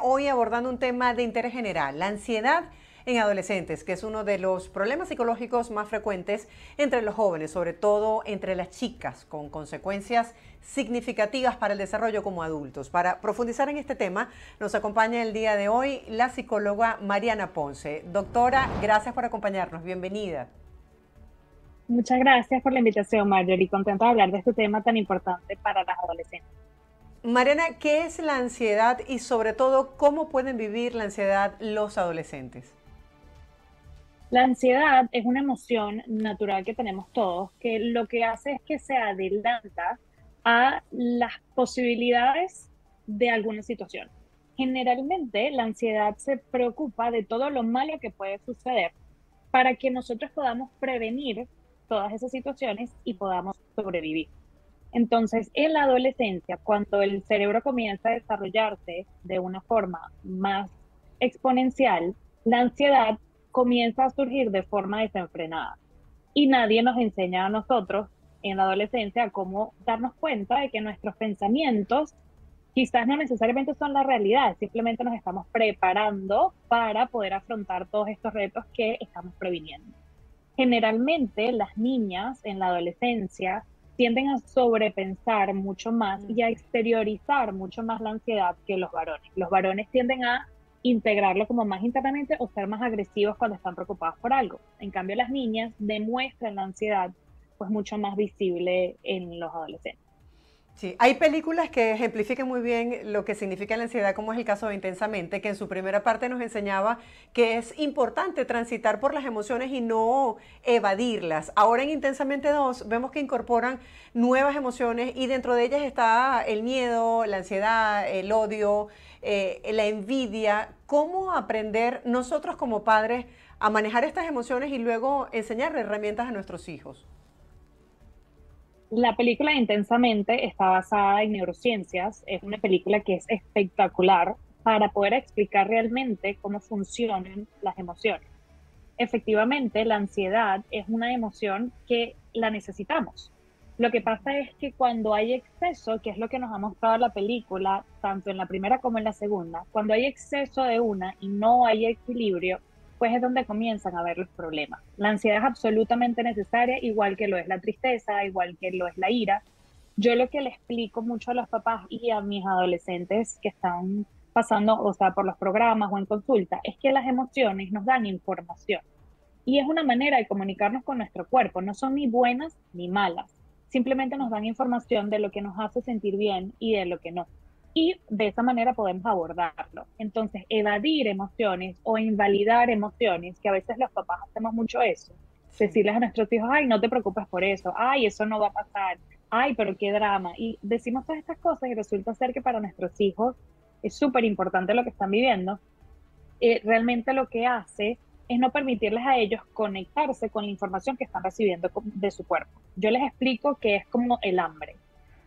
Hoy abordando un tema de interés general, la ansiedad en adolescentes, que es uno de los problemas psicológicos más frecuentes entre los jóvenes, sobre todo entre las chicas, con consecuencias significativas para el desarrollo como adultos. Para profundizar en este tema, nos acompaña el día de hoy la psicóloga Mariana Ponce. Doctora, gracias por acompañarnos, bienvenida. Muchas gracias por la invitación, Marjorie. Contenta de hablar de este tema tan importante para las adolescentes. Mariana, ¿qué es la ansiedad y sobre todo cómo pueden vivir la ansiedad los adolescentes? La ansiedad es una emoción natural que tenemos todos, que lo que hace es que se adelanta a las posibilidades de alguna situación. Generalmente, la ansiedad se preocupa de todo lo malo que puede suceder para que nosotros podamos prevenir todas esas situaciones y podamos sobrevivir. Entonces, en la adolescencia, cuando el cerebro comienza a desarrollarse de una forma más exponencial, la ansiedad comienza a surgir de forma desenfrenada. Y nadie nos enseña a nosotros en la adolescencia cómo darnos cuenta de que nuestros pensamientos quizás no necesariamente son la realidad, simplemente nos estamos preparando para poder afrontar todos estos retos que estamos previniendo. Generalmente las niñas en la adolescencia tienden a sobrepensar mucho más y a exteriorizar mucho más la ansiedad que los varones. Los varones tienden a integrarlo como más internamente o ser más agresivos cuando están preocupados por algo. En cambio, las niñas demuestran la ansiedad pues mucho más visible en los adolescentes. Sí, hay películas que ejemplifican muy bien lo que significa la ansiedad, como es el caso de Intensamente, que en su primera parte nos enseñaba que es importante transitar por las emociones y no evadirlas. Ahora en Intensamente 2 vemos que incorporan nuevas emociones y dentro de ellas está el miedo, la ansiedad, el odio, la envidia. ¿Cómo aprender nosotros como padres a manejar estas emociones y luego enseñarle herramientas a nuestros hijos? La película Intensamente está basada en neurociencias, es una película que es espectacular para poder explicar realmente cómo funcionan las emociones. Efectivamente, la ansiedad es una emoción que la necesitamos. Lo que pasa es que cuando hay exceso, que es lo que nos ha mostrado la película, tanto en la primera como en la segunda, cuando hay exceso de una y no hay equilibrio, pues es donde comienzan a ver los problemas. La ansiedad es absolutamente necesaria, igual que lo es la tristeza, igual que lo es la ira. Yo lo que le explico mucho a los papás y a mis adolescentes que están pasando, o sea, por los programas o en consulta, es que las emociones nos dan información. Y es una manera de comunicarnos con nuestro cuerpo. No son ni buenas ni malas. Simplemente nos dan información de lo que nos hace sentir bien y de lo que no. Y de esa manera podemos abordarlo. Entonces, evadir emociones o invalidar emociones, que a veces los papás hacemos mucho eso. Sí. Decirles a nuestros hijos, ay, no te preocupes por eso. Ay, eso no va a pasar. Ay, pero qué drama. Y decimos todas estas cosas y resulta ser que para nuestros hijos es súper importante lo que están viviendo. Realmente lo que hace es no permitirles a ellos conectarse con la información que están recibiendo de su cuerpo. Yo les explico que es como el hambre.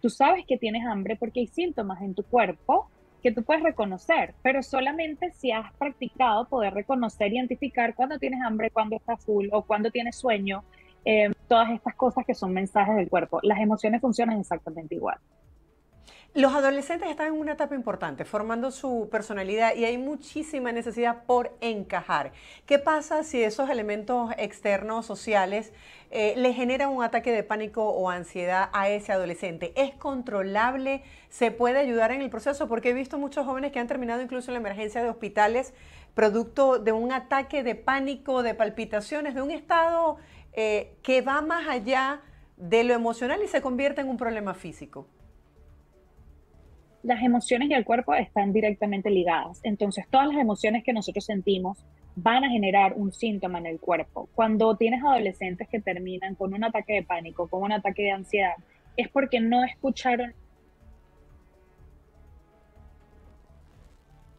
Tú sabes que tienes hambre porque hay síntomas en tu cuerpo que tú puedes reconocer, pero solamente si has practicado poder reconocer, identificar cuando tienes hambre, cuando estás full o cuando tienes sueño, todas estas cosas que son mensajes del cuerpo. Las emociones funcionan exactamente igual. Los adolescentes están en una etapa importante, formando su personalidad y hay muchísima necesidad por encajar. ¿Qué pasa si esos elementos externos, sociales, le generan un ataque de pánico o ansiedad a ese adolescente? ¿Es controlable? ¿Se puede ayudar en el proceso? Porque he visto muchos jóvenes que han terminado incluso en la emergencia de hospitales producto de un ataque de pánico, de palpitaciones, de un estado que va más allá de lo emocional y se convierte en un problema físico. Las emociones y el cuerpo están directamente ligadas. Entonces, todas las emociones que nosotros sentimos van a generar un síntoma en el cuerpo. Cuando tienes adolescentes que terminan con un ataque de pánico, con un ataque de ansiedad, es porque no escucharon.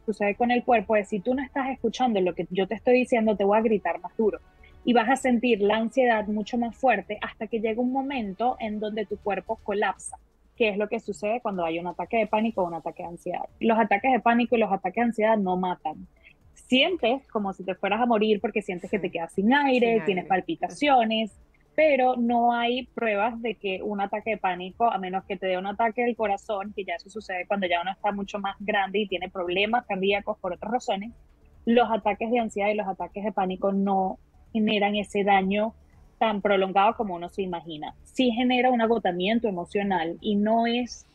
Sucede con el cuerpo es si tú no estás escuchando lo que yo te estoy diciendo, te voy a gritar más duro y vas a sentir la ansiedad mucho más fuerte hasta que llega un momento en donde tu cuerpo colapsa, que es lo que sucede cuando hay un ataque de pánico o un ataque de ansiedad. Los ataques de pánico y los ataques de ansiedad no matan. Sientes como si te fueras a morir porque sientes que te Sí, quedas sin sin aire, tienes aire. palpitaciones, pero no hay pruebas de que un ataque de pánico, a menos que te dé un ataque del corazón, que ya eso sucede cuando ya uno está mucho más grande y tiene problemas cardíacos por otras razones, los ataques de ansiedad y los ataques de pánico no generan ese daño tan prolongado como uno se imagina. Sí genera un agotamiento emocional y no es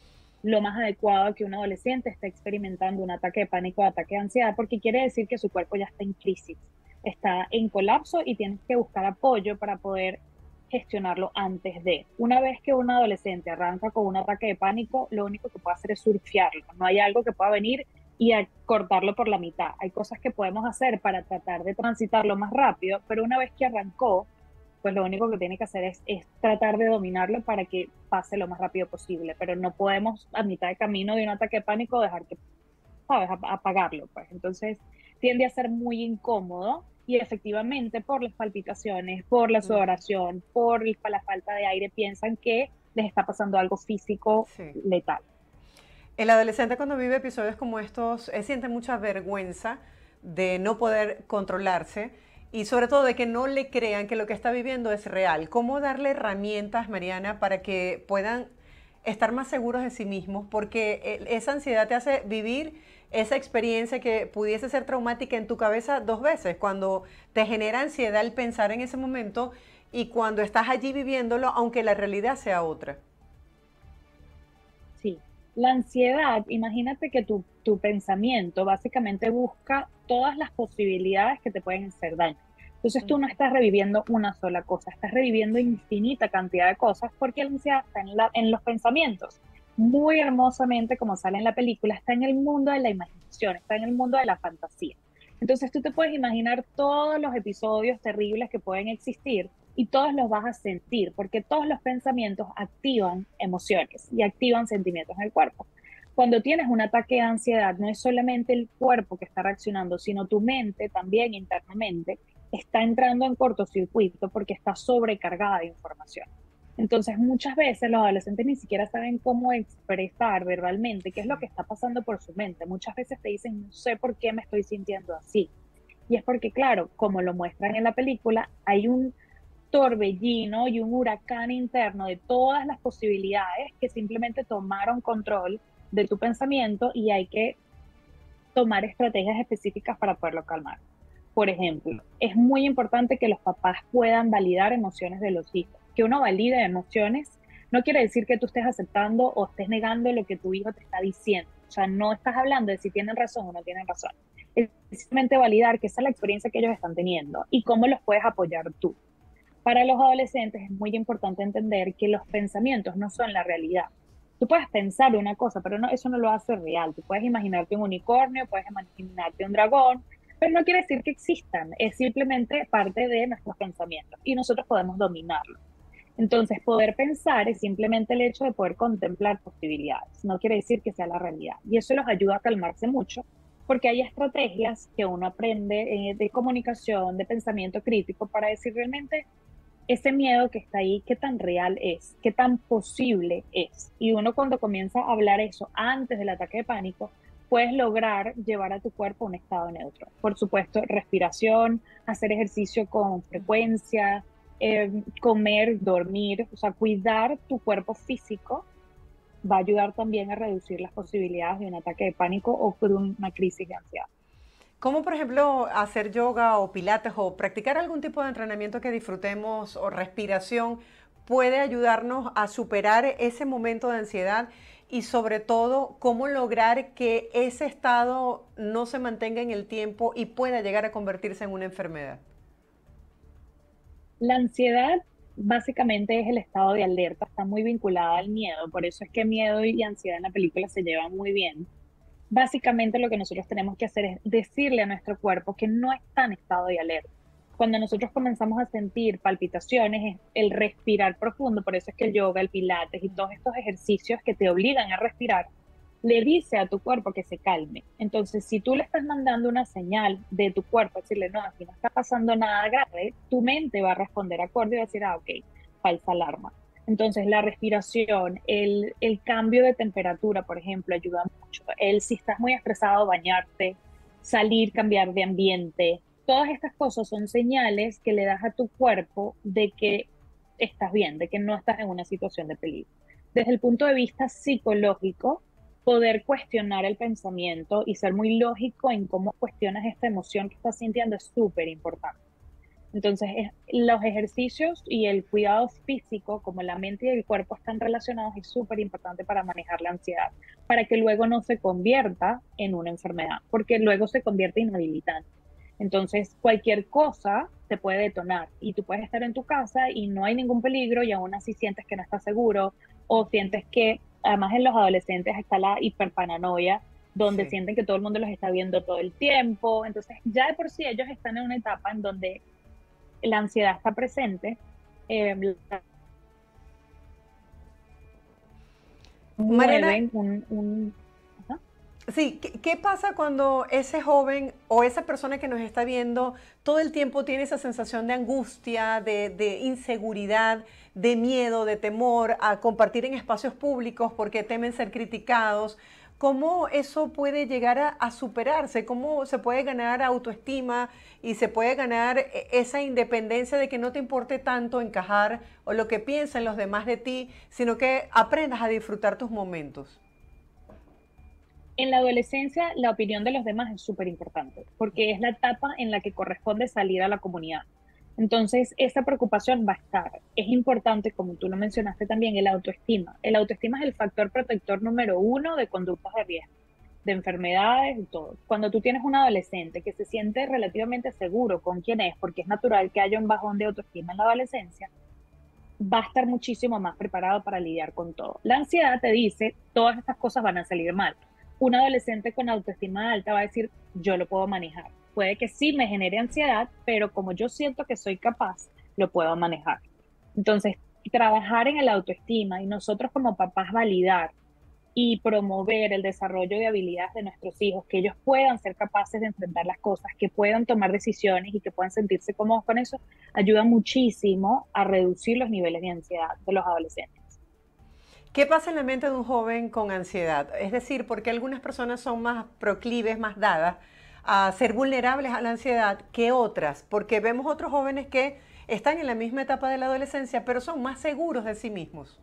lo más adecuado que un adolescente esté experimentando un ataque de pánico o ataque de ansiedad, porque quiere decir que su cuerpo ya está en crisis, está en colapso y tienes que buscar apoyo para poder gestionarlo antes de. Una vez que un adolescente arranca con un ataque de pánico, lo único que puede hacer es surfearlo. No hay algo que pueda venir y a cortarlo por la mitad. Hay cosas que podemos hacer para tratar de transitarlo más rápido, pero una vez que arrancó, pues lo único que tiene que hacer es tratar de dominarlo para que pase lo más rápido posible. Pero no podemos a mitad de camino de un ataque de pánico dejar que, ¿sabes?, apagarlo. Pues entonces tiende a ser muy incómodo y efectivamente por las palpitaciones, por la sudoración, por la falta de aire, piensan que les está pasando algo físico Sí. letal. El adolescente cuando vive episodios como estos siente mucha vergüenza de no poder controlarse y sobre todo de que no le crean que lo que está viviendo es real. ¿Cómo darle herramientas, Mariana, para que puedan estar más seguros de sí mismos? Porque esa ansiedad te hace vivir esa experiencia que pudiese ser traumática en tu cabeza dos veces, cuando te genera ansiedad el pensar en ese momento y cuando estás allí viviéndolo, aunque la realidad sea otra. Sí, la ansiedad, imagínate que tu pensamiento básicamente busca todas las posibilidades que te pueden hacer daño. Entonces tú no estás reviviendo una sola cosa, estás reviviendo infinita cantidad de cosas porque la ansiedad está en los pensamientos. Muy hermosamente, como sale en la película, está en el mundo de la imaginación, está en el mundo de la fantasía. Entonces tú te puedes imaginar todos los episodios terribles que pueden existir y todos los vas a sentir, porque todos los pensamientos activan emociones y activan sentimientos en el cuerpo. Cuando tienes un ataque de ansiedad, no es solamente el cuerpo que está reaccionando, sino tu mente también internamente está entrando en cortocircuito porque está sobrecargada de información. Entonces, muchas veces los adolescentes ni siquiera saben cómo expresar verbalmente qué es lo que está pasando por su mente. Muchas veces te dicen, no sé por qué me estoy sintiendo así. Y es porque, claro, como lo muestran en la película, hay un torbellino y un huracán interno de todas las posibilidades que simplemente tomaron control de tu pensamiento y hay que tomar estrategias específicas para poderlo calmar. Por ejemplo, es muy importante que los papás puedan validar emociones de los hijos. Que uno valide emociones no quiere decir que tú estés aceptando o estés negando lo que tu hijo te está diciendo. O sea, no estás hablando de si tienen razón o no tienen razón. Es simplemente validar que esa es la experiencia que ellos están teniendo y cómo los puedes apoyar tú. Para los adolescentes es muy importante entender que los pensamientos no son la realidad. Tú puedes pensar una cosa, pero no, eso no lo hace real. Tú puedes imaginarte un unicornio, puedes imaginarte un dragón, pero no quiere decir que existan. Es simplemente parte de nuestros pensamientos y nosotros podemos dominarlo. Entonces, poder pensar es simplemente el hecho de poder contemplar posibilidades. No quiere decir que sea la realidad. Y eso los ayuda a calmarse mucho porque hay estrategias que uno aprende de comunicación, de pensamiento crítico para decir realmente ese miedo que está ahí, qué tan real es, qué tan posible es. Y uno cuando comienza a hablar eso antes del ataque de pánico, puedes lograr llevar a tu cuerpo a un estado neutro. Por supuesto, respiración, hacer ejercicio con frecuencia, comer, dormir, o sea, cuidar tu cuerpo físico va a ayudar también a reducir las posibilidades de un ataque de pánico o de una crisis de ansiedad. ¿Cómo, por ejemplo, hacer yoga o pilates o practicar algún tipo de entrenamiento que disfrutemos o respiración puede ayudarnos a superar ese momento de ansiedad y sobre todo cómo lograr que ese estado no se mantenga en el tiempo y pueda llegar a convertirse en una enfermedad? La ansiedad básicamente es el estado de alerta, está muy vinculada al miedo, por eso es que miedo y ansiedad en la película se llevan muy bien. Básicamente lo que nosotros tenemos que hacer es decirle a nuestro cuerpo que no está en estado de alerta. Cuando nosotros comenzamos a sentir palpitaciones, es el respirar profundo, por eso es que el yoga, el pilates y todos estos ejercicios que te obligan a respirar, le dice a tu cuerpo que se calme. Entonces, si tú le estás mandando una señal de tu cuerpo, decirle, no, aquí no está pasando nada grave, tu mente va a responder acorde y va a decir, ah, ok, falsa alarma. Entonces, la respiración, el cambio de temperatura, por ejemplo, ayuda mucho. Si estás muy estresado, bañarte, salir, cambiar de ambiente. Todas estas cosas son señales que le das a tu cuerpo de que estás bien, de que no estás en una situación de peligro. Desde el punto de vista psicológico, poder cuestionar el pensamiento y ser muy lógico en cómo cuestionas esta emoción que estás sintiendo es súper importante. Entonces, los ejercicios y el cuidado físico, como la mente y el cuerpo están relacionados, es súper importante para manejar la ansiedad, para que luego no se convierta en una enfermedad, porque luego se convierte inhabilitante. Entonces, cualquier cosa te puede detonar y tú puedes estar en tu casa y no hay ningún peligro y aún así sientes que no estás seguro o sientes que, además en los adolescentes está la hiperparanoia, donde Sí. sienten que todo el mundo los está viendo todo el tiempo. Entonces, ya de por sí ellos están en una etapa en donde la ansiedad está presente, la Mariana, mueven ajá. sí, ¿qué pasa cuando ese joven o esa persona que nos está viendo todo el tiempo tiene esa sensación de angustia, de inseguridad, de miedo, de temor a compartir en espacios públicos porque temen ser criticados? ¿Cómo eso puede llegar a superarse? ¿Cómo se puede ganar autoestima y se puede ganar esa independencia de que no te importe tanto encajar o lo que piensan los demás de ti, sino que aprendas a disfrutar tus momentos? En la adolescencia, la opinión de los demás es súper importante, porque es la etapa en la que corresponde salir a la comunidad. Entonces, esa preocupación va a estar. Es importante, como tú lo mencionaste también, el autoestima. El autoestima es el factor protector número uno de conductas de riesgo, de enfermedades y todo. Cuando tú tienes un adolescente que se siente relativamente seguro con quién es, porque es natural que haya un bajón de autoestima en la adolescencia, va a estar muchísimo más preparado para lidiar con todo. La ansiedad te dice, todas estas cosas van a salir mal. Un adolescente con autoestima alta va a decir, yo lo puedo manejar. Puede que sí me genere ansiedad, pero como yo siento que soy capaz, lo puedo manejar. Entonces, trabajar en el autoestima y nosotros como papás validar y promover el desarrollo de habilidades de nuestros hijos, que ellos puedan ser capaces de enfrentar las cosas, que puedan tomar decisiones y que puedan sentirse cómodos con eso, ayuda muchísimo a reducir los niveles de ansiedad de los adolescentes. ¿Qué pasa en la mente de un joven con ansiedad? Es decir, porque algunas personas son más proclives, más dadas a ser vulnerables a la ansiedad que otras, porque vemos otros jóvenes que están en la misma etapa de la adolescencia, pero son más seguros de sí mismos.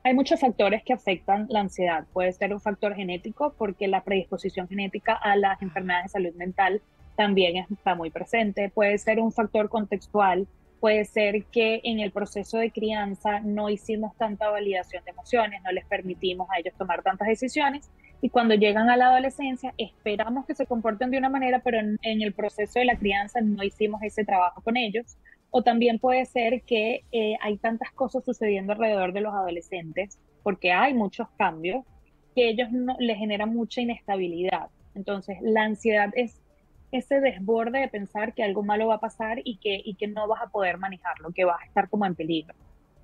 Hay muchos factores que afectan la ansiedad. Puede ser un factor genético porque la predisposición genética a las enfermedades de salud mental también está muy presente. Puede ser un factor contextual. Puede ser que en el proceso de crianza no hicimos tanta validación de emociones, no les permitimos a ellos tomar tantas decisiones y cuando llegan a la adolescencia esperamos que se comporten de una manera, pero en el proceso de la crianza no hicimos ese trabajo con ellos. O también puede ser que hay tantas cosas sucediendo alrededor de los adolescentes, porque hay muchos cambios, que ellos no, les generan mucha inestabilidad. Entonces, la ansiedad es ese desborde de pensar que algo malo va a pasar y que no vas a poder manejarlo, que vas a estar como en peligro.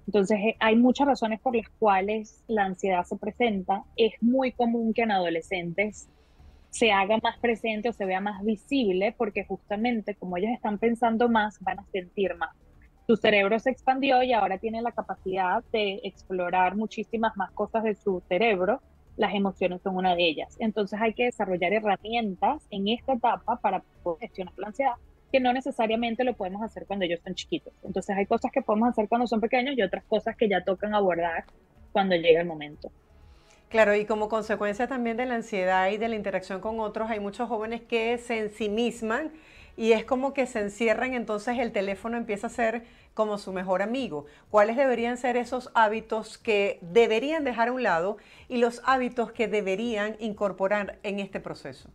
Entonces, hay muchas razones por las cuales la ansiedad se presenta. Es muy común que en adolescentes se haga más presente o se vea más visible, porque justamente como ellos están pensando más, van a sentir más. Su cerebro se expandió y ahora tiene la capacidad de explorar muchísimas más cosas de su cerebro. Las emociones son una de ellas. Entonces hay que desarrollar herramientas en esta etapa para poder gestionar la ansiedad, que no necesariamente lo podemos hacer cuando ellos son chiquitos. Entonces hay cosas que podemos hacer cuando son pequeños y otras cosas que ya tocan abordar cuando llega el momento. Claro, y como consecuencia también de la ansiedad y de la interacción con otros, hay muchos jóvenes que se ensimisman y es como que se encierran, entonces el teléfono empieza a ser como su mejor amigo. ¿Cuáles deberían ser esos hábitos que deberían dejar a un lado y los hábitos que deberían incorporar en este proceso?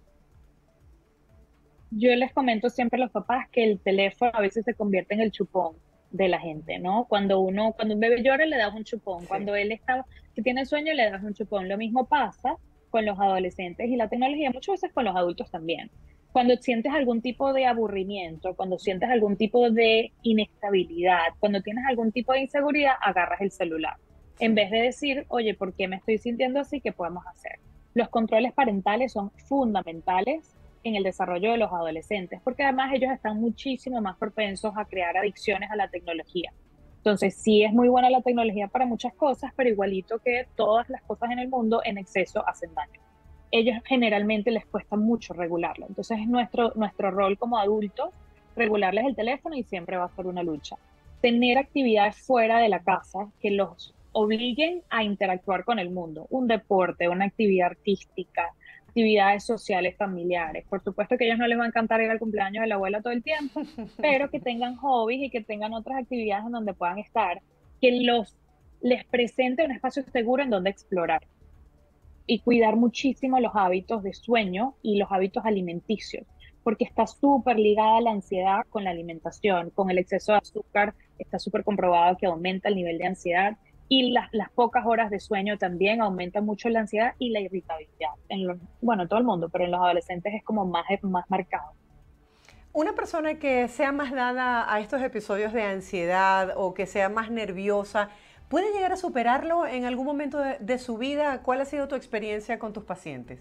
Yo les comento siempre a los papás que el teléfono a veces se convierte en el chupón de la gente, ¿no? Cuando un bebé llora le das un chupón, Sí. cuando él está, que tiene sueño le das un chupón. Lo mismo pasa con los adolescentes y la tecnología, muchas veces con los adultos también. Cuando sientes algún tipo de aburrimiento, cuando sientes algún tipo de inestabilidad, cuando tienes algún tipo de inseguridad, agarras el celular. En Sí. vez de decir, oye, ¿por qué me estoy sintiendo así? ¿Qué podemos hacer? Los controles parentales son fundamentales en el desarrollo de los adolescentes, porque además ellos están muchísimo más propensos a crear adicciones a la tecnología. Entonces, sí es muy buena la tecnología para muchas cosas, pero igualito que todas las cosas en el mundo, en exceso hacen daño. Ellos generalmente les cuesta mucho regularlo. Entonces, es nuestro rol como adultos regularles el teléfono y siempre va a ser una lucha. tener actividades fuera de la casa que los obliguen a interactuar con el mundo, un deporte, una actividad artística, actividades sociales familiares. Por supuesto que a ellos no les va a encantar ir al cumpleaños de la abuela todo el tiempo, pero que tengan hobbies y que tengan otras actividades en donde puedan estar, que les presente un espacio seguro en donde explorar y cuidar muchísimo los hábitos de sueño y los hábitos alimenticios, porque está súper ligada la ansiedad con la alimentación, con el exceso de azúcar, está súper comprobado que aumenta el nivel de ansiedad y las pocas horas de sueño también aumentan mucho la ansiedad y la irritabilidad. Bueno, todo el mundo, pero en los adolescentes es como más marcado. Una persona que sea más dada a estos episodios de ansiedad o que sea más nerviosa, ¿puede llegar a superarlo en algún momento de su vida? ¿Cuál ha sido tu experiencia con tus pacientes?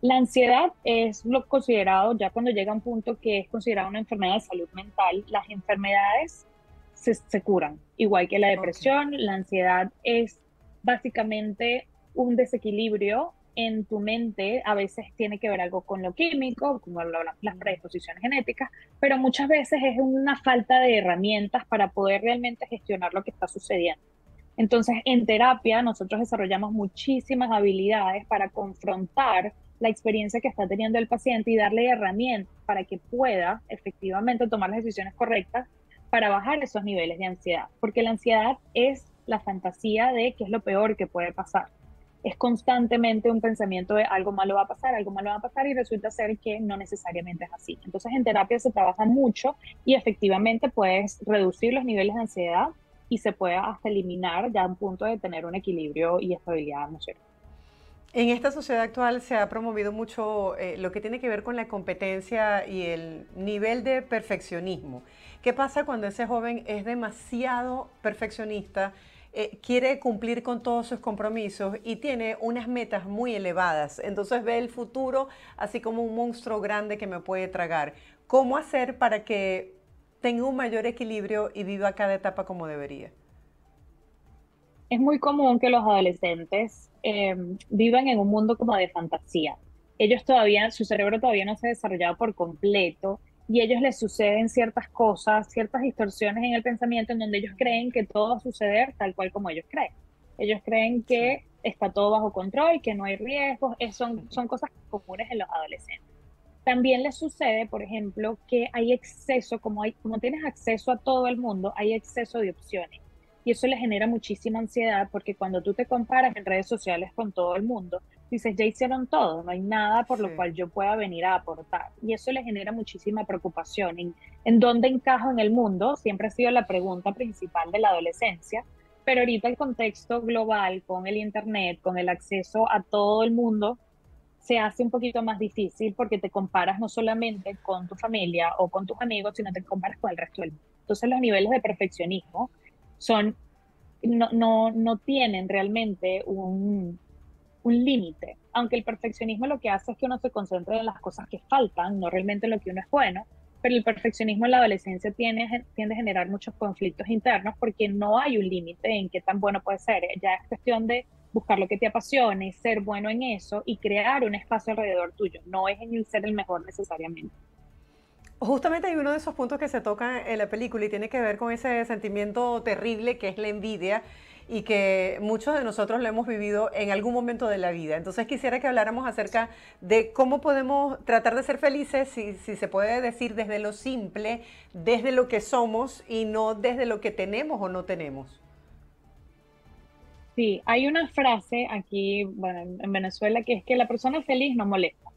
La ansiedad es lo considerado, ya cuando llega a un punto que es considerada una enfermedad de salud mental, las enfermedades se curan, igual que la Ok. depresión. La ansiedad es básicamente un desequilibrio en tu mente, a veces tiene que ver algo con lo químico, como las predisposiciones genéticas, pero muchas veces es una falta de herramientas para poder realmente gestionar lo que está sucediendo. Entonces, en terapia nosotros desarrollamos muchísimas habilidades para confrontar la experiencia que está teniendo el paciente y darle herramientas para que pueda efectivamente tomar las decisiones correctas para bajar esos niveles de ansiedad. Porque la ansiedad es la fantasía de qué es lo peor que puede pasar. Es constantemente un pensamiento de algo malo va a pasar, algo malo va a pasar y resulta ser que no necesariamente es así. Entonces en terapia se trabaja mucho y efectivamente puedes reducir los niveles de ansiedad y se puede hasta eliminar ya a un punto de tener un equilibrio y estabilidad emocional. En esta sociedad actual se ha promovido mucho lo que tiene que ver con la competencia y el nivel de perfeccionismo. ¿Qué pasa cuando ese joven es demasiado perfeccionista, quiere cumplir con todos sus compromisos y tiene unas metas muy elevadas? Entonces ve el futuro así como un monstruo grande que me puede tragar. ¿Cómo hacer para que tenga un mayor equilibrio y viva cada etapa como debería? Es muy común que los adolescentes vivan en un mundo como de fantasía. Ellos todavía, su cerebro todavía no se ha desarrollado por completo y a ellos les suceden ciertas cosas, ciertas distorsiones en el pensamiento en donde ellos creen que todo va a suceder tal cual como ellos creen. Ellos creen Sí. que está todo bajo control, que no hay riesgos, son cosas comunes en los adolescentes. También les sucede, por ejemplo, que hay exceso, como tienes acceso a todo el mundo, hay exceso de opciones. Y eso les genera muchísima ansiedad porque cuando tú te comparas en redes sociales con todo el mundo, dices, ya hicieron todo, no hay nada por lo Sí. cual yo pueda venir a aportar. Y eso les genera muchísima preocupación. ¿En dónde encajo en el mundo? Siempre ha sido la pregunta principal de la adolescencia. Pero ahorita el contexto global, con el Internet, con el acceso a todo el mundo, se hace un poquito más difícil porque te comparas no solamente con tu familia o con tus amigos, sino te comparas con el resto del mundo. Entonces los niveles de perfeccionismo son, no tienen realmente un límite, aunque el perfeccionismo lo que hace es que uno se concentre en las cosas que faltan, no realmente en lo que uno es bueno, pero el perfeccionismo en la adolescencia tiende a generar muchos conflictos internos porque no hay un límite en qué tan bueno puede ser. Ya es cuestión de buscar lo que te apasione, ser bueno en eso y crear un espacio alrededor tuyo. No es en el ser el mejor necesariamente. Justamente hay uno de esos puntos que se toca en la película y tiene que ver con ese sentimiento terrible que es la envidia y que muchos de nosotros lo hemos vivido en algún momento de la vida. Entonces quisiera que habláramos acerca de cómo podemos tratar de ser felices, si se puede decir desde lo simple, desde lo que somos y no desde lo que tenemos o no tenemos. Sí, hay una frase aquí, bueno, en Venezuela, que es que la persona feliz no molesta.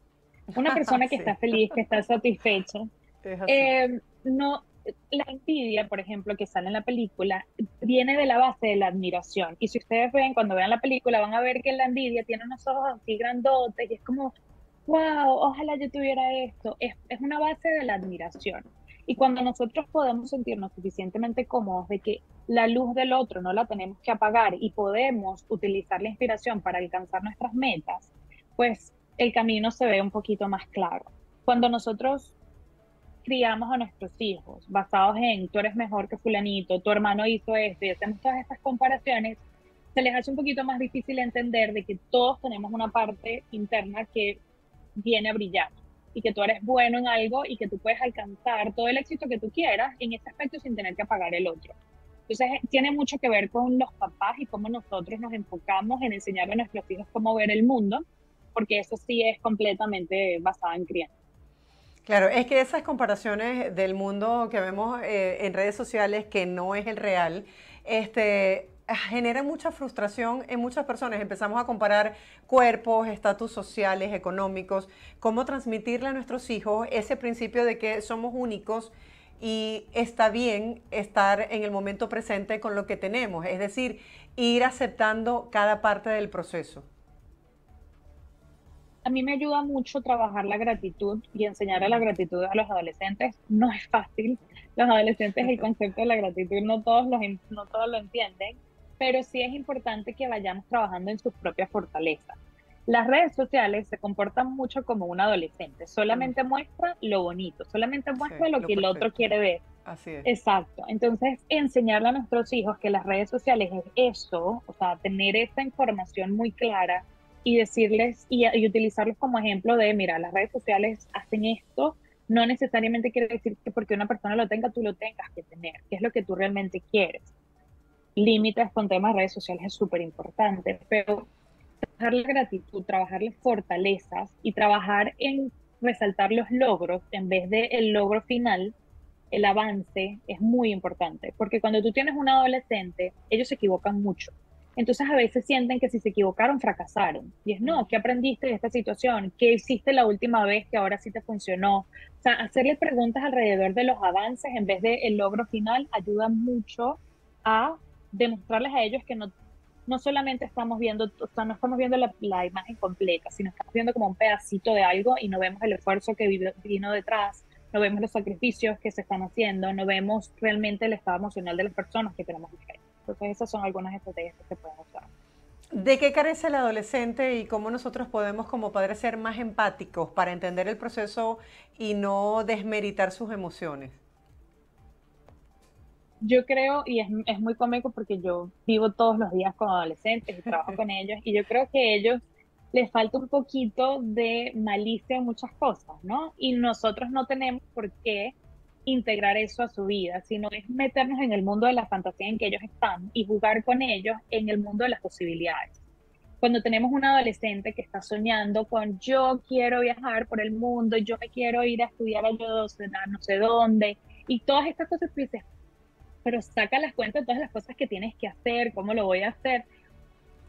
Una persona que Sí, está feliz, que está satisfecha, es así. no, la envidia, por ejemplo, que sale en la película, viene de la base de la admiración. Y si ustedes ven, cuando vean la película, van a ver que la envidia tiene unos ojos así grandotes y es como, wow, ojalá yo tuviera esto. Es una base de la admiración. Y cuando nosotros podemos sentirnos suficientemente cómodos de que la luz del otro no la tenemos que apagar y podemos utilizar la inspiración para alcanzar nuestras metas, pues el camino se ve un poquito más claro. Cuando nosotros criamos a nuestros hijos basados en tú eres mejor que fulanito, tu hermano hizo esto y hacemos todas estas comparaciones, se les hace un poquito más difícil entender de que todos tenemos una parte interna que viene a brillar. y que tú eres bueno en algo y que tú puedes alcanzar todo el éxito que tú quieras en ese aspecto sin tener que apagar el otro. Entonces, tiene mucho que ver con los papás y cómo nosotros nos enfocamos en enseñar a nuestros hijos cómo ver el mundo, porque eso sí es completamente basado en crianza. Claro, es que esas comparaciones del mundo que vemos en redes sociales, que no es el real, generan mucha frustración en muchas personas. Empezamos a comparar cuerpos, estatus sociales, económicos, cómo transmitirle a nuestros hijos ese principio de que somos únicos y está bien estar en el momento presente con lo que tenemos, es decir, ir aceptando cada parte del proceso. A mí me ayuda mucho trabajar la gratitud y enseñar a la gratitud a los adolescentes. No es fácil. Los adolescentes, el concepto de la gratitud, no todos lo entienden, pero sí es importante que vayamos trabajando en sus propias fortalezas. Las redes sociales se comportan mucho como un adolescente. Mm, Solamente muestra lo bonito, solamente sí, muestra lo lo que el otro perfecto. quiere ver. Así es. Exacto. Entonces, enseñarle a nuestros hijos que las redes sociales es eso, o sea, tener esta información muy clara y decirles y utilizarlos como ejemplo de, mira, las redes sociales hacen esto, no necesariamente quiere decir que porque una persona lo tenga, tú lo tengas que tener, que es lo que tú realmente quieres. Límites con temas de redes sociales es súper importante, pero trabajar la gratitud, trabajar las fortalezas y trabajar en resaltar los logros en vez de el logro final, el avance es muy importante, porque cuando tú tienes un adolescente, ellos se equivocan mucho. Entonces a veces sienten que si se equivocaron, fracasaron. Y es, no, ¿qué aprendiste de esta situación? ¿Qué hiciste la última vez que ahora sí te funcionó? O sea, hacerle preguntas alrededor de los avances en vez del el logro final ayuda mucho a demostrarles a ellos que no solamente estamos viendo, o sea, no estamos viendo la imagen completa, sino estamos viendo como un pedacito de algo y no vemos el esfuerzo que vino detrás, no vemos los sacrificios que se están haciendo, no vemos realmente el estado emocional de las personas que tenemos que. Entonces esas son algunas estrategias que se pueden usar. ¿De qué carece el adolescente y cómo nosotros podemos como padres ser más empáticos para entender el proceso y no desmeritar sus emociones? Yo creo, y es muy cómico porque yo vivo todos los días con adolescentes y trabajo con ellos, y yo creo que a ellos les falta un poquito de malicia en muchas cosas, ¿no? Y nosotros no tenemos por qué integrar eso a su vida, sino es meternos en el mundo de la fantasía en que ellos están y jugar con ellos en el mundo de las posibilidades. Cuando tenemos un adolescente que está soñando con yo quiero viajar por el mundo, yo me quiero ir a estudiar a yo no sé dónde, y todas estas cosas, tú dices, pero saca las cuentas de todas las cosas que tienes que hacer, cómo lo voy a hacer.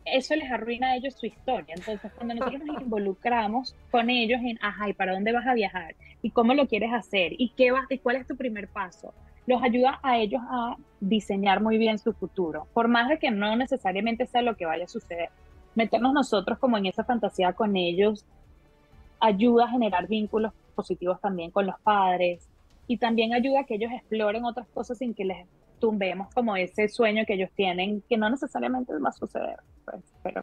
Eso les arruina a ellos su historia. Entonces, cuando nosotros nos involucramos con ellos en, ajá, ¿y para dónde vas a viajar? ¿Y cómo lo quieres hacer? ¿Y qué vas, y cuál es tu primer paso? Los ayuda a ellos a diseñar muy bien su futuro, por más de que no necesariamente sea lo que vaya a suceder. Meternos nosotros como en esa fantasía con ellos ayuda a generar vínculos positivos también con los padres y también ayuda a que ellos exploren otras cosas sin que les tumbemos como ese sueño que ellos tienen, que no necesariamente va a suceder, pues, pero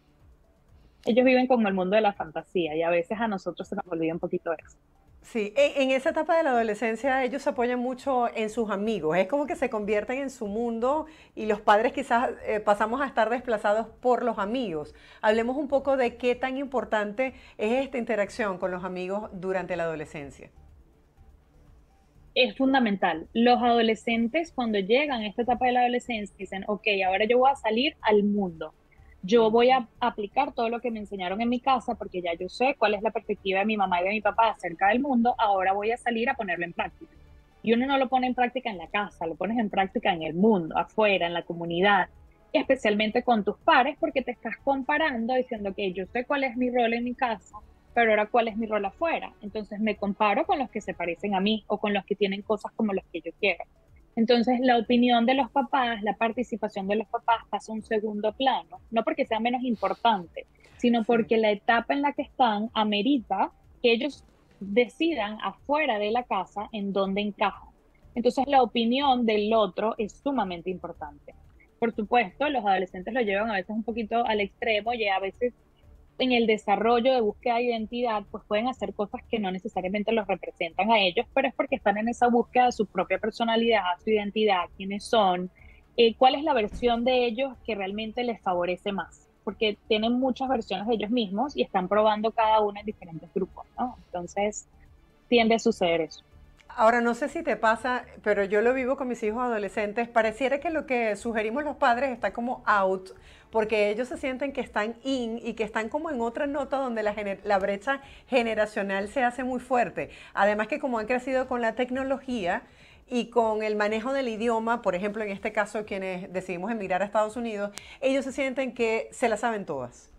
ellos viven como el mundo de la fantasía y a veces a nosotros se nos olvida un poquito eso. Sí, en esa etapa de la adolescencia ellos se apoyan mucho en sus amigos, es como que se convierten en su mundo y los padres quizás pasamos a estar desplazados por los amigos. Hablemos un poco de qué tan importante es esta interacción con los amigos durante la adolescencia. Es fundamental. Los adolescentes cuando llegan a esta etapa de la adolescencia dicen, ok, ahora yo voy a salir al mundo. Yo voy a aplicar todo lo que me enseñaron en mi casa porque ya yo sé cuál es la perspectiva de mi mamá y de mi papá acerca del mundo. Ahora voy a salir a ponerlo en práctica. Y uno no lo pone en práctica en la casa, lo pones en práctica en el mundo, afuera, en la comunidad, especialmente con tus pares porque te estás comparando diciendo que yo sé cuál es mi rol en mi casa, pero ahora cuál es mi rol afuera. Entonces me comparo con los que se parecen a mí o con los que tienen cosas como las que yo quiero. Entonces la opinión de los papás, la participación de los papás pasa a un segundo plano, no porque sea menos importante, sino Sí. porque la etapa en la que están amerita que ellos decidan afuera de la casa en dónde encajan. Entonces la opinión del otro es sumamente importante. Por supuesto, los adolescentes lo llevan a veces un poquito al extremo y a veces en el desarrollo de búsqueda de identidad, pues pueden hacer cosas que no necesariamente los representan a ellos, pero es porque están en esa búsqueda de su propia personalidad, su identidad, quiénes son, cuál es la versión de ellos que realmente les favorece más, porque tienen muchas versiones de ellos mismos y están probando cada una en diferentes grupos, ¿no? Entonces, tiende a suceder eso. Ahora, no sé si te pasa, pero yo lo vivo con mis hijos adolescentes. Pareciera que lo que sugerimos los padres está como out, porque ellos se sienten que están in y que están como en otra nota donde la brecha generacional se hace muy fuerte. Además que como han crecido con la tecnología y con el manejo del idioma, por ejemplo, en este caso quienes decidimos emigrar a Estados Unidos, ellos se sienten que se la saben todas.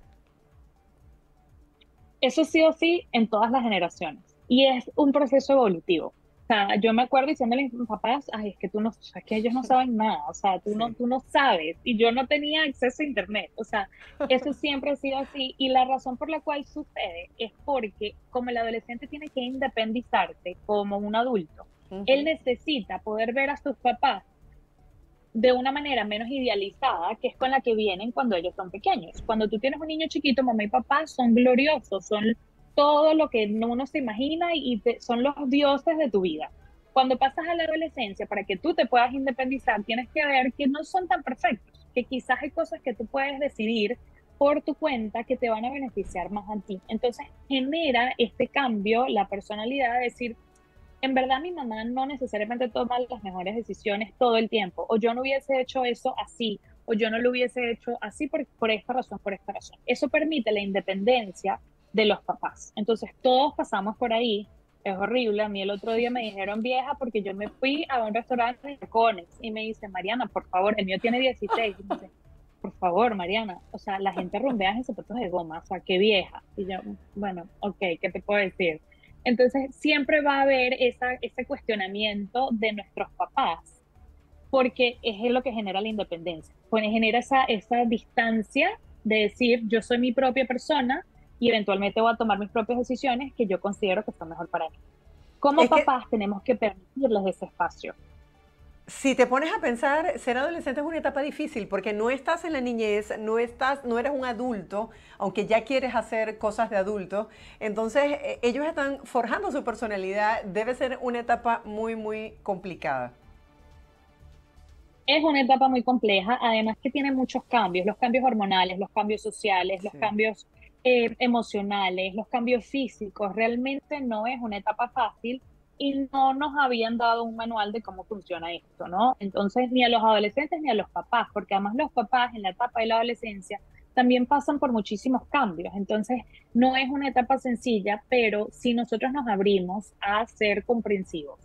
Eso sí o sí en todas las generaciones. Y es un proceso evolutivo. O sea, yo me acuerdo diciéndole a mis papás, ay, es que tú no, es que ellos no saben nada, o sea, Sí. tú no sabes. Y yo no tenía acceso a internet. O sea, eso siempre ha sido así. Y la razón por la cual sucede es porque como el adolescente tiene que independizarse como un adulto, él Ujú. necesita poder ver a sus papás de una manera menos idealizada, que es con la que vienen cuando ellos son pequeños. Cuando tú tienes un niño chiquito, mamá y papá son gloriosos, son todo lo que uno se imagina y son los dioses de tu vida. Cuando pasas a la adolescencia, para que tú te puedas independizar, tienes que ver que no son tan perfectos, que quizás hay cosas que tú puedes decidir por tu cuenta que te van a beneficiar más a ti. Entonces genera este cambio, la personalidad de decir, en verdad mi mamá no necesariamente toma las mejores decisiones todo el tiempo, o yo no hubiese hecho eso así, o yo no lo hubiese hecho así por esta razón, por esta razón. Eso permite la independencia de los papás. Entonces todos pasamos por ahí, es horrible. A mí el otro día me dijeron vieja porque yo me fui a un restaurante de tacones y me dice, Mariana, por favor, el mío tiene 16. Y me dice, por favor, Mariana, o sea, la gente rumbea en zapatos de goma, o sea, qué vieja. Y yo, bueno, ok, ¿qué te puedo decir? Entonces, siempre va a haber ese cuestionamiento de nuestros papás, porque es lo que genera la independencia, pues genera esa distancia de decir, yo soy mi propia persona y eventualmente voy a tomar mis propias decisiones que yo considero que son mejor para mí. Como Es que papás tenemos que permitirles ese espacio. si te pones a pensar, ser adolescente es una etapa difícil porque no estás en la niñez, no eres un adulto, aunque ya quieres hacer cosas de adulto. Entonces, ellos están forjando su personalidad. Debe ser una etapa muy, muy complicada. Es una etapa muy compleja, además que tiene muchos cambios, los cambios hormonales, los cambios sociales, los Sí. cambios emocionales, los cambios físicos. Realmente no es una etapa fácil y no nos habían dado un manual de cómo funciona esto, ¿no? Entonces, ni a los adolescentes ni a los papás, porque además los papás en la etapa de la adolescencia también pasan por muchísimos cambios. Entonces, no es una etapa sencilla, pero si nosotros nos abrimos a ser comprensivos,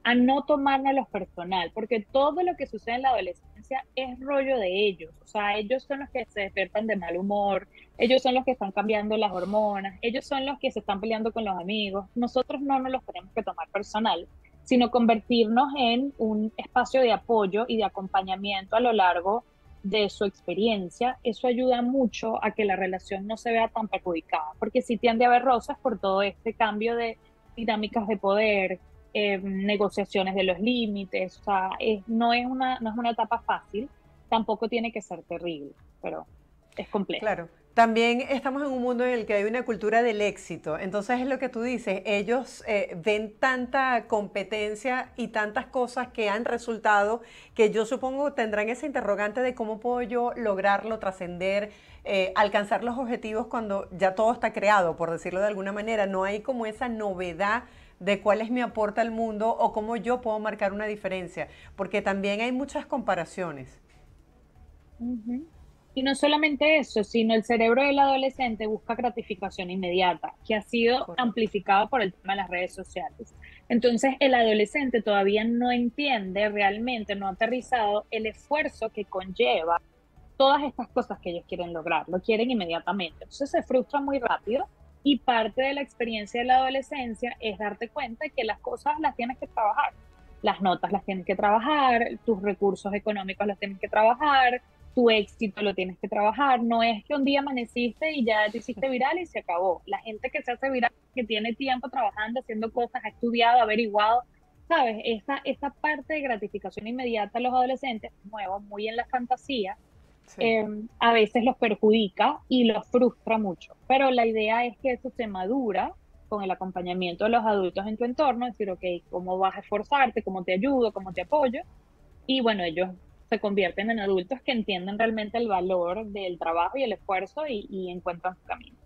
a no tomárnoslos personal, porque todo lo que sucede en la adolescencia es rollo de ellos, o sea, ellos son los que se despiertan de mal humor, ellos son los que están cambiando las hormonas, ellos son los que se están peleando con los amigos, nosotros no nos los tenemos que tomar personal, sino convertirnos en un espacio de apoyo y de acompañamiento a lo largo de su experiencia. Eso ayuda mucho a que la relación no se vea tan perjudicada, porque sí tiende a haber rosas por todo este cambio de dinámicas de poder, negociaciones de los límites, o sea, no es una etapa fácil, tampoco tiene que ser terrible, pero es compleja. Claro. También estamos en un mundo en el que hay una cultura del éxito. Entonces es lo que tú dices, ellos ven tanta competencia y tantas cosas que han resultado que yo supongo tendrán ese interrogante de cómo puedo yo lograrlo, trascender, alcanzar los objetivos cuando ya todo está creado, por decirlo de alguna manera. No hay como esa novedad de cuál es mi aporte al mundo o cómo yo puedo marcar una diferencia, porque también hay muchas comparaciones. Ujú. Y no solamente eso, sino el cerebro del adolescente busca gratificación inmediata, que ha sido Correcto. amplificado por el tema de las redes sociales. Entonces, el adolescente todavía no entiende realmente, no ha aterrizado el esfuerzo que conlleva todas estas cosas que ellos quieren lograr, lo quieren inmediatamente. Entonces se frustra muy rápido y parte de la experiencia de la adolescencia es darte cuenta de que las cosas las tienes que trabajar. Las notas las tienes que trabajar, tus recursos económicos los tienes que trabajar, tu éxito lo tienes que trabajar. No es que un día amaneciste y ya te hiciste viral y se acabó. La gente que se hace viral, que tiene tiempo trabajando, haciendo cosas, ha estudiado, ha averiguado, ¿sabes? Esa parte de gratificación inmediata a los adolescentes, nuevo, muy en la fantasía, Sí. a veces los perjudica y los frustra mucho. Pero la idea es que eso se madura con el acompañamiento de los adultos en tu entorno, decir, ok, ¿cómo vas a esforzarte? ¿Cómo te ayudo? ¿Cómo te apoyo? Y bueno, ellos se convierten en adultos que entienden realmente el valor del trabajo y el esfuerzo y encuentran su camino.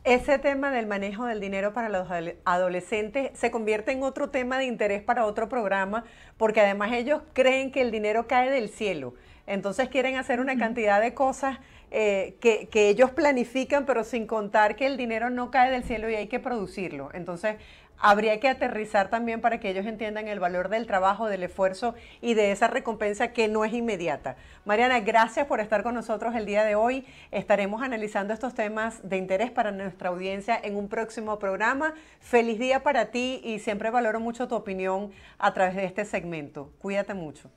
Ese tema del manejo del dinero para los adolescentes se convierte en otro tema de interés para otro programa, porque además ellos creen que el dinero cae del cielo. Entonces quieren hacer una Ujú. cantidad de cosas que ellos planifican, pero sin contar que el dinero no cae del cielo y hay que producirlo. Entonces habría que aterrizar también para que ellos entiendan el valor del trabajo, del esfuerzo y de esa recompensa que no es inmediata. Mariana, gracias por estar con nosotros el día de hoy. Estaremos analizando estos temas de interés para nuestra audiencia en un próximo programa. Feliz día para ti y siempre valoro mucho tu opinión a través de este segmento. Cuídate mucho.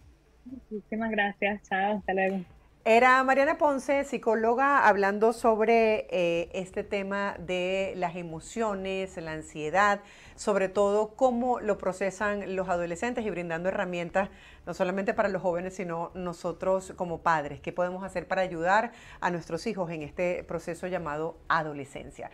Muchísimas gracias. Chao, hasta luego. Era Mariana Ponce, psicóloga, hablando sobre este tema de las emociones, la ansiedad, sobre todo cómo lo procesan los adolescentes y brindando herramientas no solamente para los jóvenes, sino nosotros como padres, qué podemos hacer para ayudar a nuestros hijos en este proceso llamado adolescencia.